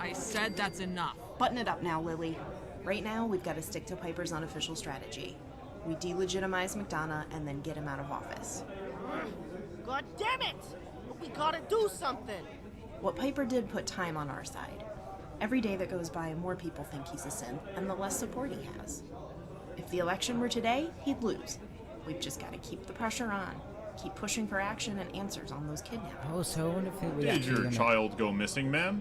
I said that's enough. Button it up now, Lily. Right now, we've got to stick to Piper's unofficial strategy. We delegitimize McDonough and then get him out of office. God damn it! We gotta do something! What Piper did put time on our side. Every day that goes by, more people think he's a synth, and the less support he has. If the election were today, he'd lose. We've just got to keep the pressure on. Keep pushing for action and answers on those kidnappings. Oh, so I wonder if we Did your child go missing, ma'am?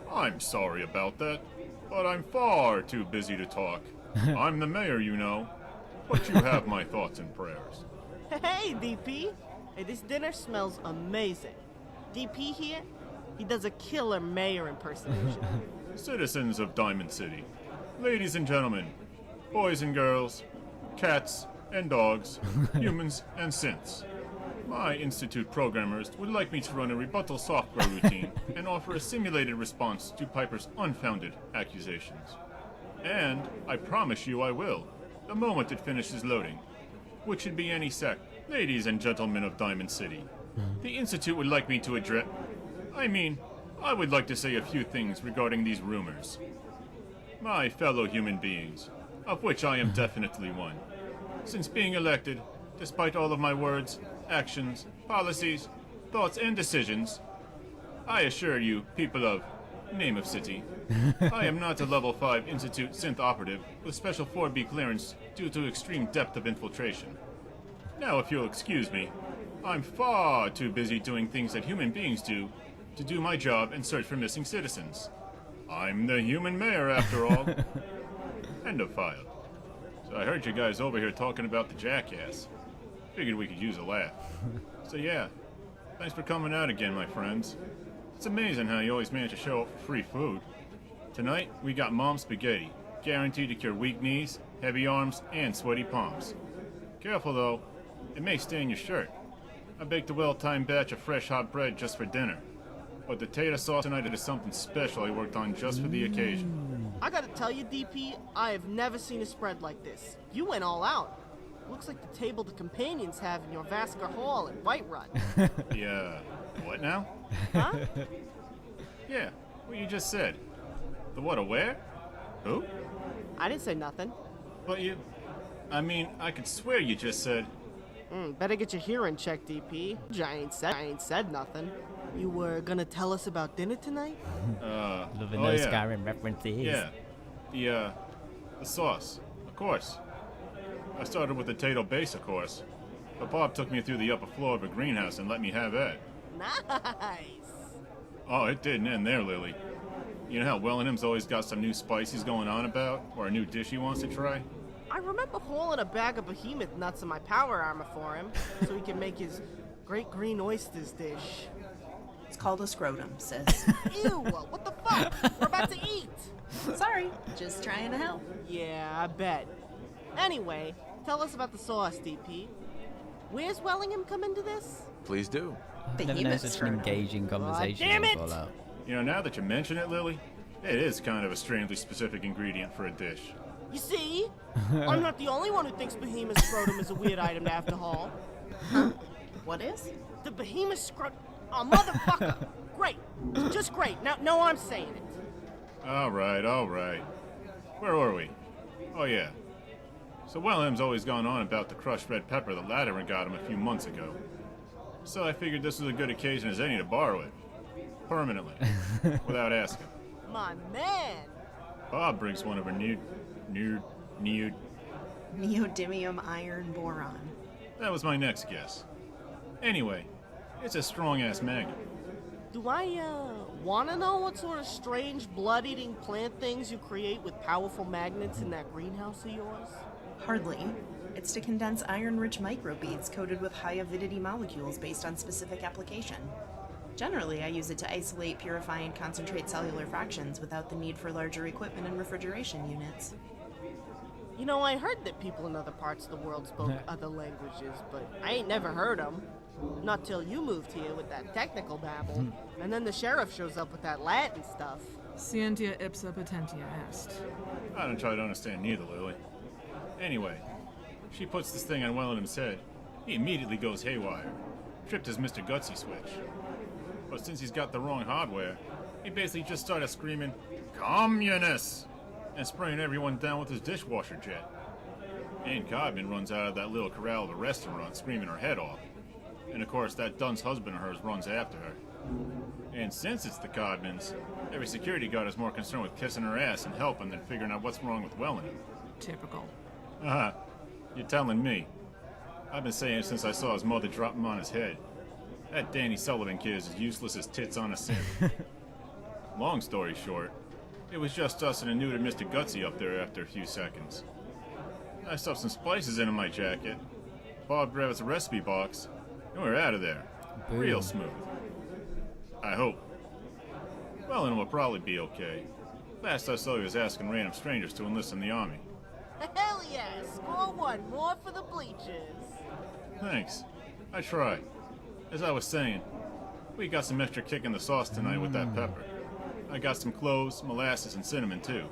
I'm sorry about that, but I'm far too busy to talk. I'm the mayor, you know. But you have my thoughts and prayers. Hey, DP! Hey, this dinner smells amazing. DP here, he does a killer mayor impersonation. Citizens of Diamond City, ladies and gentlemen, boys and girls, cats and dogs, humans and synths. My Institute programmers would like me to run a rebuttal software routine and offer a simulated response to Piper's unfounded accusations. And I promise you I will, the moment it finishes loading, which should be any sec. Ladies and gentlemen of Diamond City, the Institute would like me to address... I would like to say a few things regarding these rumors. My fellow human beings, of which I am definitely one. Since being elected, despite all of my words, actions, policies, thoughts, and decisions, I assure you, people of Name of City, I am not a level 5 Institute synth operative with special 4B clearance due to extreme depth of infiltration. Now, if you'll excuse me, I'm far too busy doing things that human beings do to do my job and search for missing citizens. I'm the human mayor, after all. End of file. So I heard you guys over here talking about the jackass. Figured we could use a laugh. So yeah, thanks for coming out again, my friends. It's amazing how you always manage to show up for free food. Tonight, we got mom spaghetti, guaranteed to cure weak knees, heavy arms, and sweaty palms. Careful though, it may stain your shirt. I baked a well-timed batch of fresh hot bread just for dinner. But the tater sauce tonight is something special I worked on just for the occasion. I gotta tell you, DP, I have never seen a spread like this. You went all out. Looks like the table the companions have in your Vasker Hall in Whiterun. Yeah, what now? Huh? Yeah, what you just said. The what, a where? Who? I didn't say nothing. But I could swear you just said... Better get your hearing checked, DP. I ain't said nothing. You were gonna tell us about dinner tonight? Loving those Skyrim references. Yeah. The sauce. Of course. I started with the potato base, of course. But Bob took me through the upper floor of a greenhouse and let me have that. Nice! Oh, it didn't end there, Lily. You know how Wellingham's always got some new spice he's going on about? Or a new dish he wants to try? I remember hauling a bag of behemoth nuts in my power armor for him, so he can make his great green oysters dish. It's called a scrotum, sis. Ew, what the fuck? We're about to eat! Sorry, just trying to help. Yeah, I bet. Anyway, tell us about the sauce, DP. Where's Wellingham come into this? Please do. I've never known such an engaging conversation. damn it! Fall out. You know, now that you mention it, Lily, it is kind of a strangely specific ingredient for a dish. You see? I'm not the only one who thinks behemoth scrotum is a weird item to have to haul. Huh? What is? The behemoth scrotum... Oh, motherfucker! Great. Just great. Now I'm saying it. All right. Where were we? Oh, yeah. So Wellham's always gone on about the crushed red pepper that Latimer got him a few months ago. So I figured this was a good occasion as any to borrow it. Permanently. Without asking. My man! Bob brings one of her Neodymium iron boron. That was my next guess. Anyway, it's a strong-ass magnet. Do I, wanna know what sort of strange blood-eating plant things you create with powerful magnets in that greenhouse of yours? Hardly. It's to condense iron-rich microbeads coated with high-avidity molecules based on specific application. Generally, I use it to isolate, purify, and concentrate cellular fractions without the need for larger equipment and refrigeration units. You know, I heard that people in other parts of the world spoke other languages, but I ain't never heard them. Not till you moved here with that technical babble, and then the sheriff shows up with that Latin stuff. Scientia ipsa potentia est. I don't try to understand neither, Lily. Anyway, she puts this thing on Wellingham's head. He immediately goes haywire. Tripped his Mr. Gutsy switch. But since he's got the wrong hardware, He basically just started screaming, "Communists!" and spraying everyone down with his dishwasher jet. Ann Codman runs out of that little corral of a restaurant screaming her head off. And of course, that dunce husband of hers runs after her. And since it's the Codmans, every security guard is more concerned with kissing her ass and helping than figuring out what's wrong with Wellington. Typical. You're telling me. I've been saying it since I saw his mother drop him on his head. That Danny Sullivan kid is as useless as tits on a synth. Long story short, it was just us and a neutered Mr. Gutsy up there after a few seconds. I stuffed some spices into my jacket. Bob grabbed us a recipe box, and we're out of there. Boom. Real smooth. I hope. Wellington will probably be okay. Last I saw, he was asking random strangers to enlist in the army. Hell yeah! Score one more for the Bleachers. Thanks. I try. As I was saying, we got some extra kick in the sauce tonight with that pepper. I got some cloves, molasses, and cinnamon too.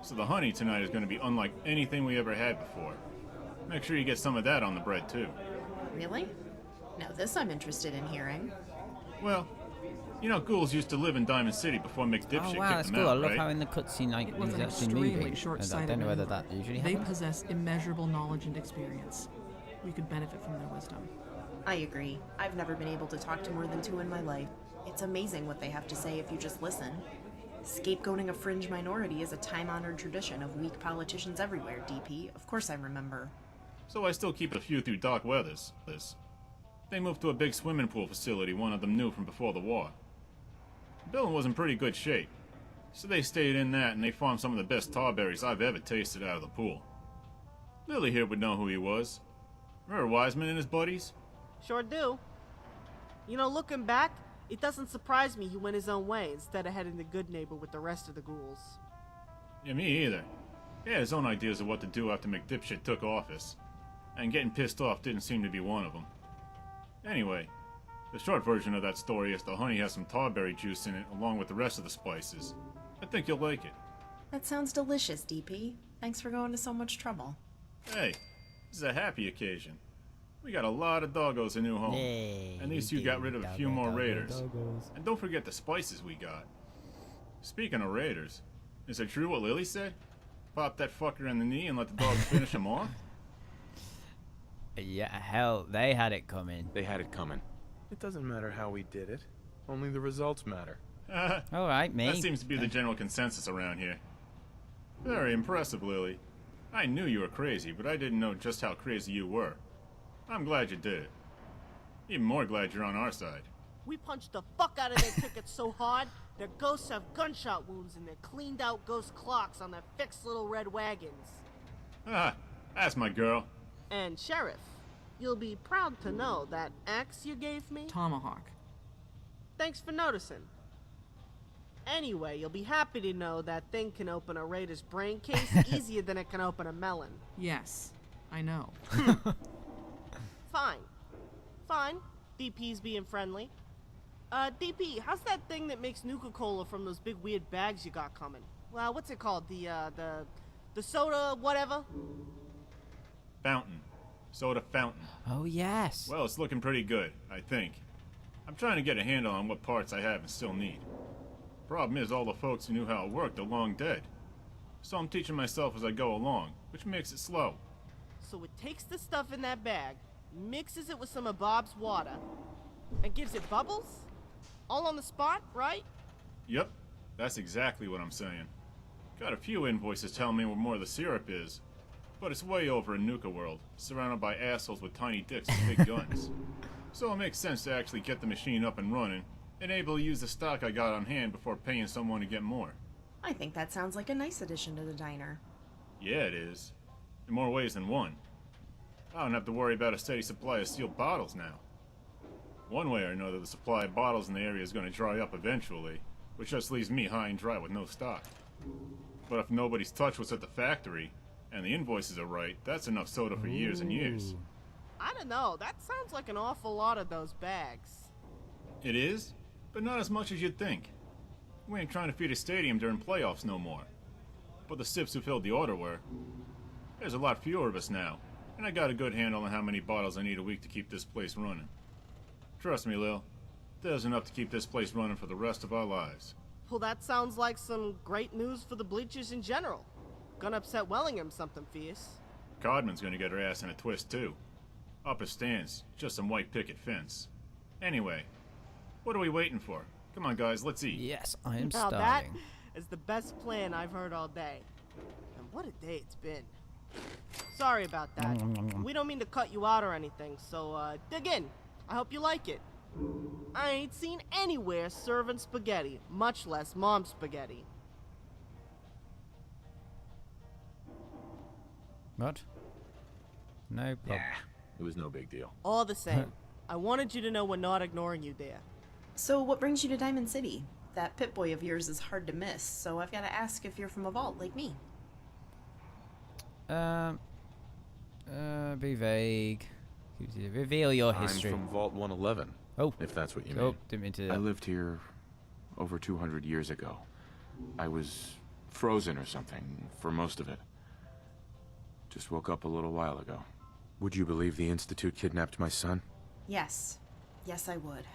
So the honey tonight is going to be unlike anything we ever had before. Make sure you get some of that on the bread too. Really? Now this I'm interested in hearing. Well, you know ghouls used to live in Diamond City before McDipshit Oh kicked wow, that's them cool. out, I love right? how in the cutscene like It was he's an actually extremely moving. I short-sighted don't know whether maneuver. that usually They happens. possess immeasurable knowledge and experience. We could benefit from their wisdom. I agree. I've never been able to talk to more than two in my life. It's amazing what they have to say if you just listen. Scapegoating a fringe minority is a time-honored tradition of weak politicians everywhere, DP. Of course I remember. So I still keep a few through Doc Weathers. They moved to a big swimming pool facility one of them knew from before the war. The building was in pretty good shape, so they stayed in that and they farmed some of the best tarberries I've ever tasted out of the pool. Lily here would know who he was. Remember Wiseman and his buddies? Sure do. You know, looking back, it doesn't surprise me he went his own way instead of heading the good neighbor with the rest of the ghouls. Yeah, me either. He had his own ideas of what to do after McDipshit took office, and getting pissed off didn't seem to be one of them. Anyway, the short version of that story is the honey has some tarberry juice in it along with the rest of the spices. I think you'll like it. That sounds delicious, DP. Thanks for going to so much trouble. Hey, this is a happy occasion. We got a lot of doggos a new home. Yay, and these we two got do. rid of a few Doggo, more doggo, raiders. doggos. And don't forget the spices we got. Speaking of raiders, is it true what Lily said? Pop that fucker in the knee and let the dogs finish him off? Yeah, hell, they had it coming. They had it coming. It doesn't matter how we did it. Only the results matter. All right, me. That seems to be the general consensus around here. Very impressive, Lily. I knew you were crazy, but I didn't know just how crazy you were. I'm glad you did it. Even more glad you're on our side. We punched the fuck out of their tickets so hard, their ghosts have gunshot wounds and their cleaned out ghost clocks on their fixed little red wagons. That's my girl. And Sheriff, you'll be proud to know that axe you gave me? Tomahawk. Thanks for noticing. Anyway, you'll be happy to know that thing can open a raider's brain case easier than it can open a melon. Yes, I know. Fine. Fine. DP's being friendly. DP, how's that thing that makes Nuka-Cola from those big weird bags you got coming? Well, what's it called? The soda whatever? Fountain. Soda fountain. Oh yes. Well, it's looking pretty good, I think. I'm trying to get a handle on what parts I have and still need. Problem is, all the folks who knew how it worked are long dead. So I'm teaching myself as I go along, which makes it slow. So it takes the stuff in that bag, mixes it with some of Bob's water, and gives it bubbles? All on the spot, right? Yep, that's exactly what I'm saying. Got a few invoices telling me where more of the syrup is, but it's way over in Nuka World, surrounded by assholes with tiny dicks and big guns. So it makes sense to actually get the machine up and running, and able to use the stock I got on hand before paying someone to get more. I think that sounds like a nice addition to the diner. Yeah, it is. In more ways than one. I don't have to worry about a steady supply of sealed bottles now. One way or another, the supply of bottles in the area is going to dry up eventually, which just leaves me high and dry with no stock. But if nobody's touched what's at the factory, and the invoices are right, that's enough soda for years and years. I don't know, that sounds like an awful lot of those bags. It is, but not as much as you'd think. We ain't trying to feed a stadium during playoffs no more. But the sips who filled the order were. There's a lot fewer of us now, and I got a good handle on how many bottles I need a week to keep this place running. Trust me, Lil, there's enough to keep this place running for the rest of our lives. Well, that sounds like some great news for the Bleachers in general. Gonna upset Wellingham something fierce. Codman's gonna get her ass in a twist, too. Upper stands, just some white picket fence. Anyway, what are we waiting for? Come on, guys, let's eat. Yes, I am Now that starting. is the best plan I've heard all day. And what a day it's been. Sorry about that. We don't mean to cut you out or anything, so dig in. I hope you like it. I ain't seen anywhere serving spaghetti, much less mom's spaghetti. What? No problem. It was no big deal. All the same, I wanted you to know we're not ignoring you there. So what brings you to Diamond City? That Pip-Boy of yours is hard to miss, so I've got to ask if you're from a vault like me. Be vague. Reveal your history. I'm from Vault 111, Oh. if that's what you Oh, mean. didn't mean to. I lived here over 200 years ago. I was frozen or something for most of it. Just woke up a little while ago. Would you believe the Institute kidnapped my son? Yes. Yes, I would.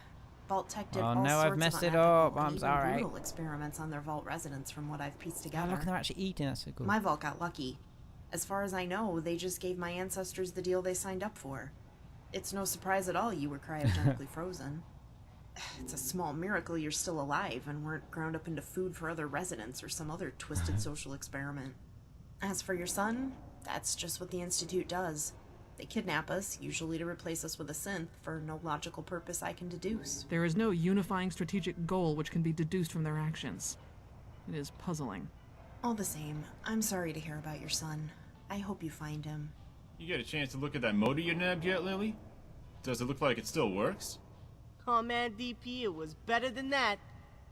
Vault Tech did Oh, all no, sorts I've messed of it unethical up. and I'm even sorry. brutal experiments on their vault residents from what I've pieced Oh, together. look, they're actually eating. That's so cool. My vault got lucky. As far as I know, they just gave my ancestors the deal they signed up for. It's no surprise at all you were cryogenically frozen. It's a small miracle you're still alive and weren't ground up into food for other residents or some other twisted social experiment. As for your son, that's just what the Institute does. They kidnap us, usually to replace us with a synth, for no logical purpose I can deduce. There is no unifying strategic goal which can be deduced from their actions. It is puzzling. All the same, I'm sorry to hear about your son. I hope you find him. You get a chance to look at that motor you nabbed yet, Lily? Does it look like it still works? Oh man, DP, it was better than that.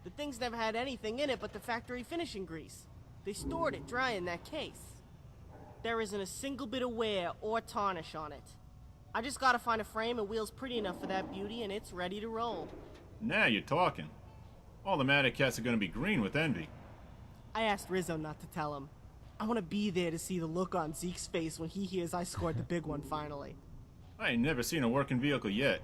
The thing's never had anything in it but the factory finishing grease. They stored it dry in that case. There isn't a single bit of wear or tarnish on it. I just gotta find a frame and wheels pretty enough for that beauty and it's ready to roll. Now you're talking. All the Matic cats are gonna be green with envy. I asked Rizzo not to tell him. I want to be there to see the look on Zeke's face when he hears I scored the big one finally. I ain't never seen a working vehicle yet.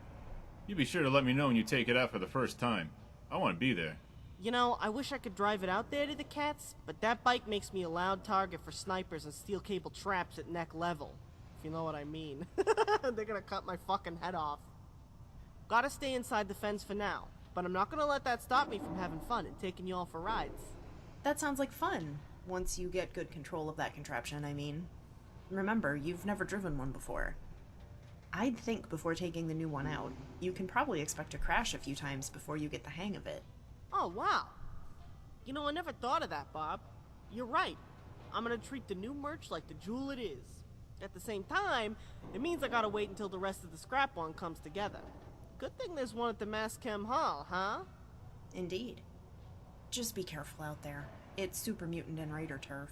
You be sure to let me know when you take it out for the first time. I want to be there. You know, I wish I could drive it out there to the cats, but that bike makes me a loud target for snipers and steel cable traps at neck level. If you know what I mean. They're gonna cut my fucking head off. Gotta stay inside the fence for now, but I'm not gonna let that stop me from having fun and taking you all for rides. That sounds like fun. Once you get good control of that contraption, I mean. Remember, you've never driven one before. I'd think before taking the new one out, you can probably expect to crash a few times before you get the hang of it. Oh, wow. You know, I never thought of that, Bob. You're right. I'm gonna treat the new merch like the jewel it is. At the same time, it means I gotta wait until the rest of the scrap one comes together. Good thing there's one at the Mass Chem Hall, huh? Indeed. Just be careful out there. It's super mutant and raider turf.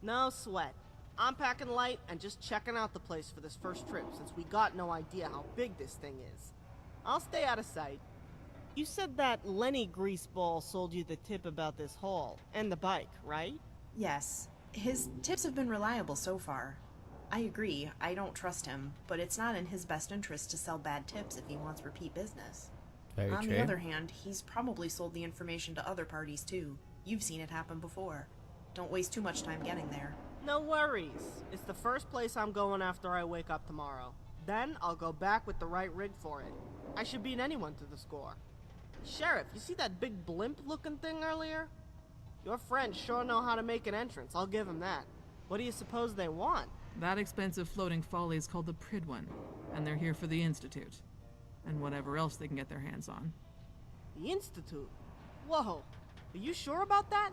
No sweat. I'm packing light and just checking out the place for this first trip since we got no idea how big this thing is. I'll stay out of sight. You said that Lenny Greaseball sold you the tip about this haul and the bike, right? Yes. His tips have been reliable so far. I agree, I don't trust him, but it's not in his best interest to sell bad tips if he wants repeat business. Very On true. the other hand, he's probably sold the information to other parties too. You've seen it happen before. Don't waste too much time getting there. No worries. It's the first place I'm going after I wake up tomorrow. Then I'll go back with the right rig for it. I should beat anyone to the score. Sheriff, you see that big blimp-looking thing earlier? Your friends sure know how to make an entrance, I'll give them that. What do you suppose they want? That expensive floating folly is called the Pridwin, and they're here for the Institute. And whatever else they can get their hands on. The Institute? Whoa, are you sure about that?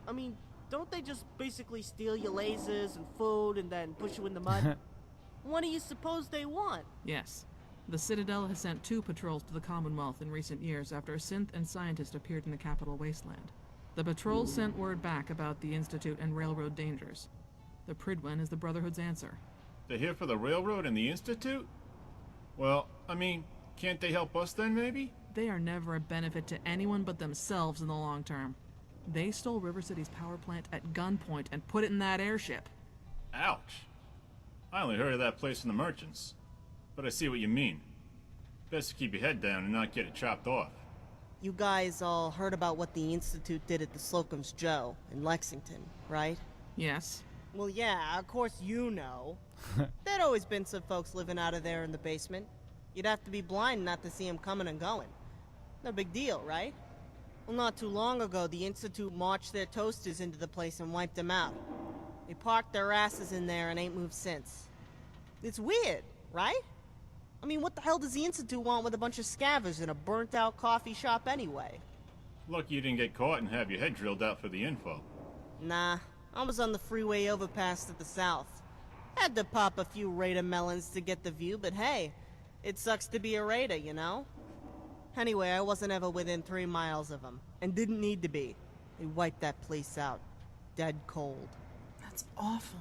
I mean, don't they just basically steal your lasers and food and then push you in the mud? What do you suppose they want? Yes. The Citadel has sent 2 patrols to the Commonwealth in recent years after a synth and scientist appeared in the capital Wasteland. The patrols sent word back about the Institute and railroad dangers. The Pridwin is the Brotherhood's answer. They're here for the railroad and the Institute? Well, I mean, can't they help us then, maybe? They are never a benefit to anyone but themselves in the long term. They stole River City's power plant at gunpoint and put it in that airship. Ouch. I only heard of that place from the merchants. But I see what you mean. Best to keep your head down and not get it chopped off. you guys all heard about what the Institute did at the Slocum's Joe in Lexington, right? Yes. Well, yeah, of course you know. There'd always been some folks living out of there in the basement. You'd have to be blind not to see them coming and going. No big deal, right? Well, not too long ago, the Institute marched their toasters into the place and wiped them out. They parked their asses in there and ain't moved since. It's weird, right? I mean, what the hell does the Institute want with a bunch of scavengers in a burnt-out coffee shop anyway? Lucky you didn't get caught and have your head drilled out for the info. Nah, I was on the freeway overpass to the south. Had to pop a few Raider melons to get the view, but hey, it sucks to be a Raider, you know? Anyway, I wasn't ever within 3 miles of them, and didn't need to be. They wiped that place out. Dead cold. That's awful.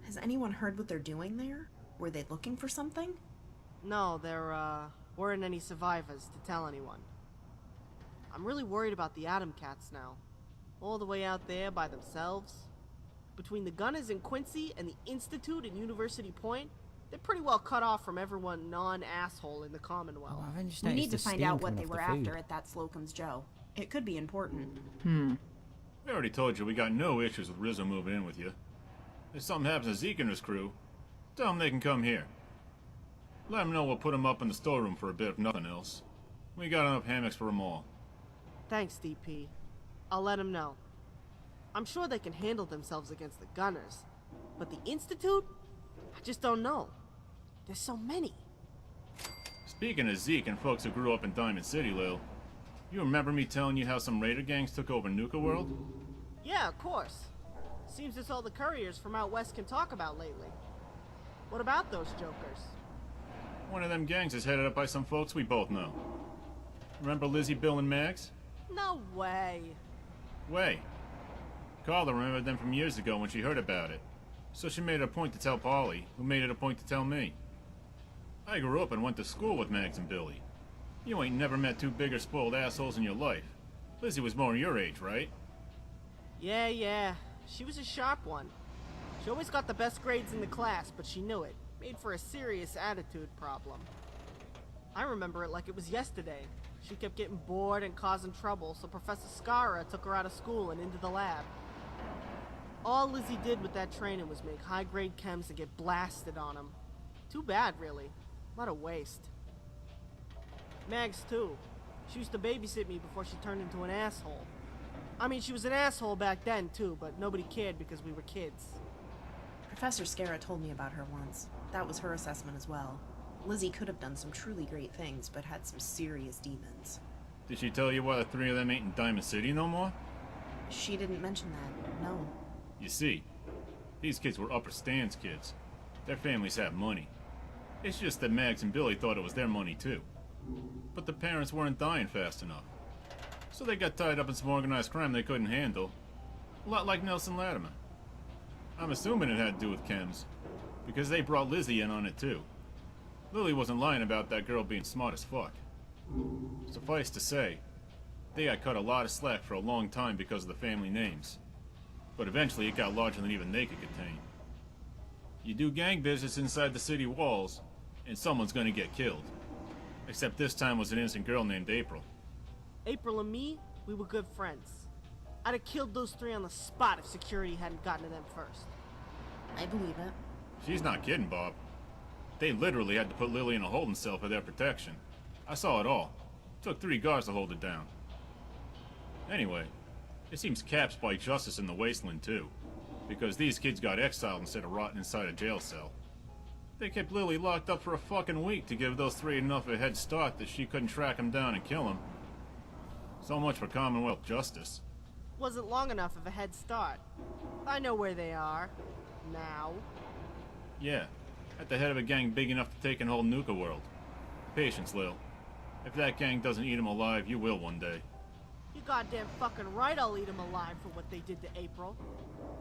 Has anyone heard what they're doing there? Were they looking for something? No, there, weren't any survivors to tell anyone. I'm really worried about the Atom Cats now. All the way out there by themselves. Between the Gunners in Quincy and the Institute in University Point, they're pretty well cut off from everyone non-asshole in the Commonwealth. Oh, I've just We need noticed to the find steam out what coming they off were the food. after at that Slocum's Joe. It could be important. We already told you we got no issues with Rizzo moving in with you. If something happens to Zeke and his crew, tell them they can come here. Let them know we'll put them up in the storeroom for a bit if nothing else. We got enough hammocks for them all. Thanks, DP. I'll let them know. I'm sure they can handle themselves against the Gunners. But the Institute? I just don't know. There's so many. Speaking of Zeke and folks who grew up in Diamond City, Lil, you remember me telling you how some Raider gangs took over Nuka World? Yeah, of course. Seems it's all the couriers from out west can talk about lately. What about those jokers? One of them gangs is headed up by some folks we both know. Remember Lizzie, Bill, and Mags? No way. Way. Carla remembered them from years ago when she heard about it. So she made it a point to tell Polly, who made it a point to tell me. I grew up and went to school with Mags and Billy. You ain't never met two bigger spoiled assholes in your life. Lizzie was more your age, right? Yeah. She was a sharp one. She always got the best grades in the class, but she knew it. Made for a serious attitude problem. I remember it like it was yesterday. She kept getting bored and causing trouble, so Professor Scara took her out of school and into the lab. All Lizzie did with that training was make high-grade chems and get blasted on them. Too bad, really. What a waste. Mags, too. She used to babysit me before she turned into an asshole. I mean, she was an asshole back then, too, but nobody cared because we were kids. Professor Scara told me about her once. That was her assessment as well. Lizzie could have done some truly great things, but had some serious demons. Did she tell you why the three of them ain't in Diamond City no more? She didn't mention that, no. You see, these kids were upper stands kids. Their families had money. It's just that Mags and Billy thought it was their money too. But the parents weren't dying fast enough. So they got tied up in some organized crime they couldn't handle. A lot like Nelson Latimer. I'm assuming it had to do with chems, because they brought Lizzie in on it too. Lily wasn't lying about that girl being smart as fuck. Suffice to say, they got cut a lot of slack for a long time because of the family names. But eventually it got larger than even they could contain. You do gang business inside the city walls, and someone's gonna get killed. Except this time was an innocent girl named April. April and me, we were good friends. I'd have killed those three on the spot if security hadn't gotten to them first. I believe it. She's not kidding, Bob. They literally had to put Lily in a holding cell for their protection. I saw it all. Took 3 guards to hold it down. Anyway, it seems Caps bite justice in the Wasteland too, because these kids got exiled instead of rotting inside a jail cell. They kept Lily locked up for a fucking week to give those 3 enough of a head start that she couldn't track him down and kill him. So much for Commonwealth justice. Wasn't long enough of a head start. I know where they are. Now. Yeah, at the head of a gang big enough to take and hold Nuka World. Patience, Lil. If that gang doesn't eat him alive, you will one day. You goddamn fucking right I'll eat them alive for what they did to April.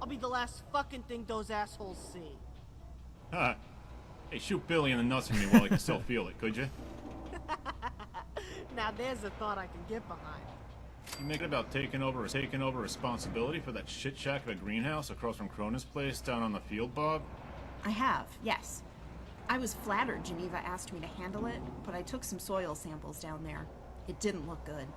I'll be the last fucking thing those assholes see. Ha! Hey, shoot Billy in the nuts for me while I can still feel it, could you? Now there's a thought I can get behind. You make it about taking over responsibility for that shit shack of a greenhouse across from Cronin's place down on the field, Bob? I have, yes. I was flattered Geneva asked me to handle it, but I took some soil samples down there. It didn't look good.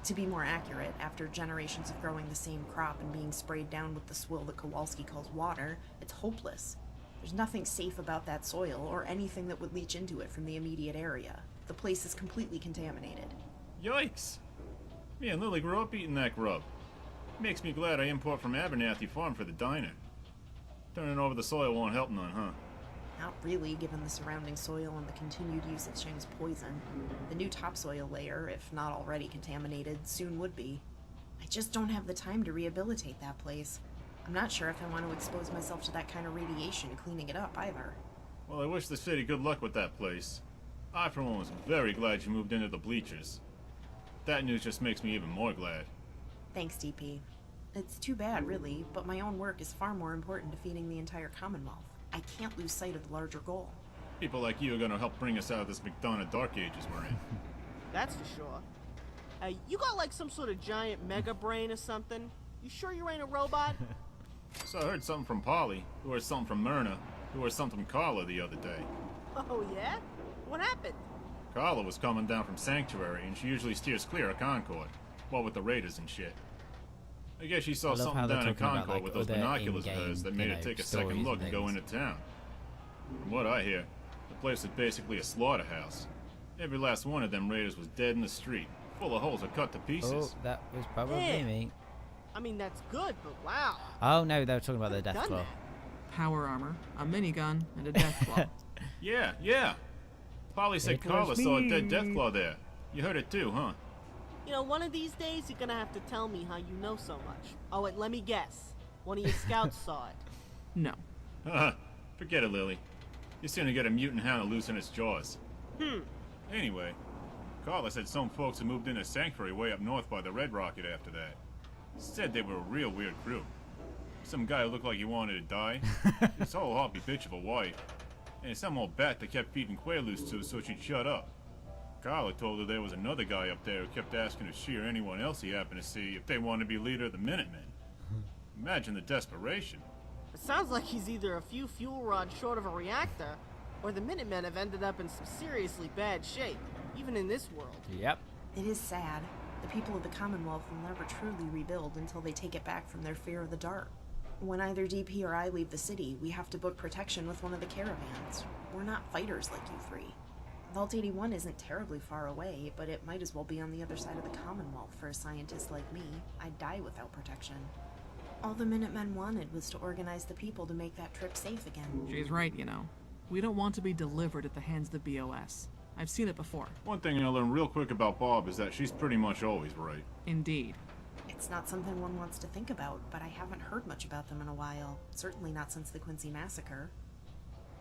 To be more accurate, after generations of growing the same crop and being sprayed down with the swill that Kowalski calls water, it's hopeless. There's nothing safe about that soil or anything that would leach into it from the immediate area. The place is completely contaminated. Yikes! Me and Lily grew up eating that grub. Makes me glad I import from Abernathy Farm for the diner. Turning over the soil won't help none, huh? Not really, given the surrounding soil and the continued use of Shang's poison. The new topsoil layer, if not already contaminated, soon would be. I just don't have the time to rehabilitate that place. I'm not sure if I want to expose myself to that kind of radiation cleaning it up either. Well, I wish the city good luck with that place. I, for one, was very glad you moved into the Bleachers. That news just makes me even more glad. Thanks, DP. It's too bad, really, but my own work is far more important to feeding the entire Commonwealth. I can't lose sight of the larger goal. People like you are gonna help bring us out of this McDonough Dark Ages we're in. That's for sure. You got like some sort of giant mega brain or something? You sure you ain't a robot? So I heard something from Polly, who heard something from Myrna, who heard something from Carla the other day. Oh yeah? What happened? Carla was coming down from Sanctuary, and she usually steers clear of Concord. What with the Raiders and shit. I guess she saw love how something they're down in talking about, Concord like, with those other binoculars of in-game, hers that made her take a second stories look and and go things. into town. From what I hear, the place was basically a slaughterhouse. Every last one of them Raiders was dead in the street, full of holes or cut to Oh, pieces. that was probably Damn. me. I mean, that's good, but wow. Oh no, they were talking about the Who'd death done claw. that? Power armor, a minigun, and a death claw. Yeah. Polly said It was Carla saw a dead me. Deathclaw there. You heard it too, huh? You know, one of these days you're gonna have to tell me how you know so much. Oh, wait, let me guess. One of your scouts saw it. No. Forget it, Lily. You're soon to get a mutant hound to loosen its jaws. Anyway, Carla said some folks had moved into Sanctuary way up north by the Red Rocket after that. Said they were a real weird crew. Some guy who looked like he wanted to die. His whole hoppy bitch of a wife. And some old bat that kept feeding Quaaludes to so she'd shut up. Carla told her there was another guy up there who kept asking if she or anyone else he happened to see if they wanted to be leader of the Minutemen. Imagine the desperation. It sounds like he's either a few fuel rods short of a reactor, or the Minutemen have ended up in some seriously bad shape, even in this world. Yep. It is sad. The people of the Commonwealth will never truly rebuild until they take it back from their fear of the dark. When either DP or I leave the city, we have to book protection with one of the caravans. We're not fighters like you three. Vault 81 isn't terribly far away, but it might as well be on the other side of the Commonwealth for a scientist like me. I'd die without protection. All the Minutemen wanted was to organize the people to make that trip safe again. She's right, you know. We don't want to be delivered at the hands of the BOS. I've seen it before. One thing I learned real quick about Bob is that she's pretty much always right. Indeed. It's not something one wants to think about, but I haven't heard much about them in a while. Certainly not since the Quincy Massacre.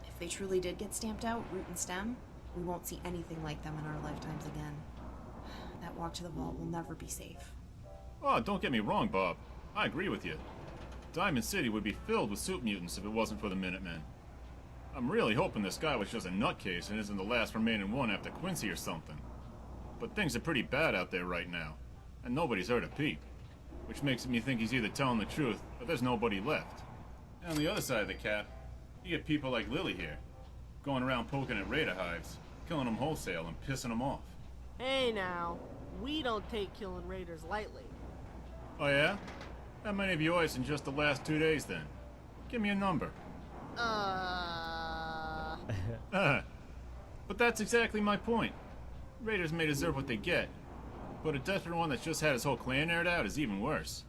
If they truly did get stamped out, root and stem, we won't see anything like them in our lifetimes again. That walk to the vault will never be safe. Oh, don't get me wrong, Bob. I agree with you. Diamond City would be filled with soup mutants if it wasn't for the Minutemen. I'm really hoping this guy was just a nutcase and isn't the last remaining one after Quincy or something. But things are pretty bad out there right now, and nobody's heard a peep. Which makes me think he's either telling the truth, or there's nobody left. And on the other side of the cap, you get people like Lily here, going around poking at raider hives, killing them wholesale and pissing them off. Hey now, we don't take killing raiders lightly. Oh yeah? How many of yours in just the last 2 days then? Give me a number. But that's exactly my point. Raiders may deserve what they get, but a desperate one that's just had his whole clan aired out is even worse.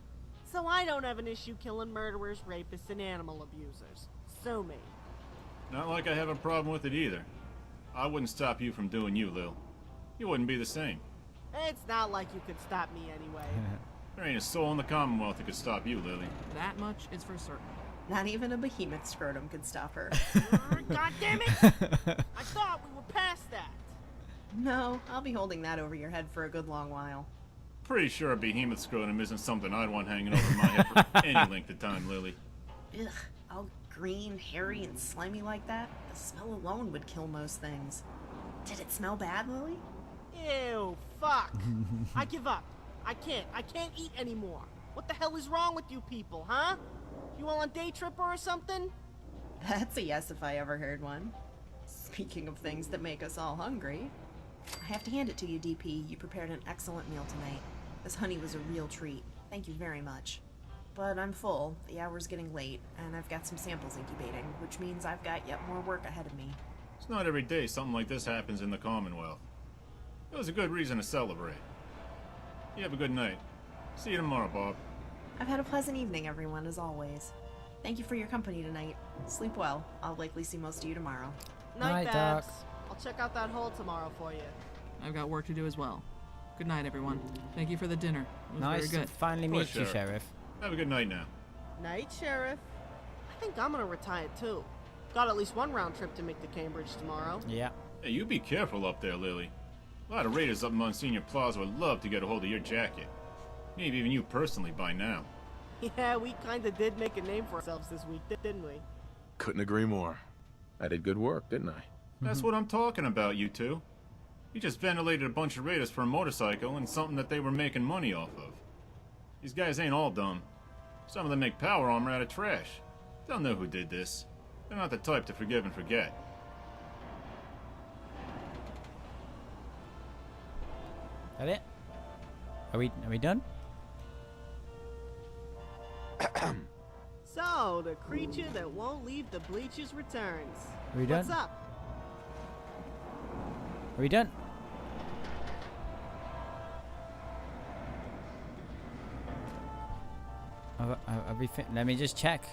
So I don't have an issue killing murderers, rapists, and animal abusers. So me. Not like I have a problem with it either. I wouldn't stop you from doing you, Lil. You wouldn't be the same. It's not like you could stop me anyway. There ain't a soul in the Commonwealth that could stop you, Lily. That much is for certain. Not even a behemoth scrotum could stop her. God damn it! I thought we were past that. No, I'll be holding that over your head for a good long while. Pretty sure a behemoth scrotum isn't something I'd want hanging over my head for any length of time, Lily. Ugh, all green, hairy, and slimy like that? The smell alone would kill most things. Did it smell bad, Lily? Ew, fuck. I give up. I can't eat anymore. What the hell is wrong with you people, huh? You all on day tripper or something? That's a yes if I ever heard one. Speaking of things that make us all hungry, I have to hand it to you, DP. You prepared an excellent meal tonight. This honey was a real treat. Thank you very much. But I'm full, the hour's getting late, and I've got some samples incubating, which means I've got yet more work ahead of me. It's not every day something like this happens in the Commonwealth. It was a good reason to celebrate. You have a good night. See you tomorrow, Bob. I've had a pleasant evening, everyone, as always. Thank you for your company tonight. Sleep well. I'll likely see most of you tomorrow. Night, Night, Babs. Doc. I'll check out that hole tomorrow for you. I've got work to do as well. Good night, everyone. Thank you for the dinner. It was Nice very to good. finally Of course, meet you, Sheriff. Sheriff. Have a good night now. Night, Sheriff. I think I'm gonna retire too. Got at least one round trip to make to Cambridge tomorrow. Yeah. Hey, you be careful up there, Lily. A lot of raiders up in Monsignor Plaza would love to get a hold of your jacket. Maybe even you personally by now. Yeah, we kinda did make a name for ourselves this week, didn't we? Couldn't agree more. I did good work, didn't I? That's what I'm talking about, you two. You just ventilated a bunch of raiders for a motorcycle and something that they were making money off of. These guys ain't all dumb. Some of them make power armor out of trash. They'll know who did this. They're not the type to forgive and forget. That it? Are we done? So, the creature that won't leave the bleachers returns. Are we done? What's up? Are we done? Let me just check.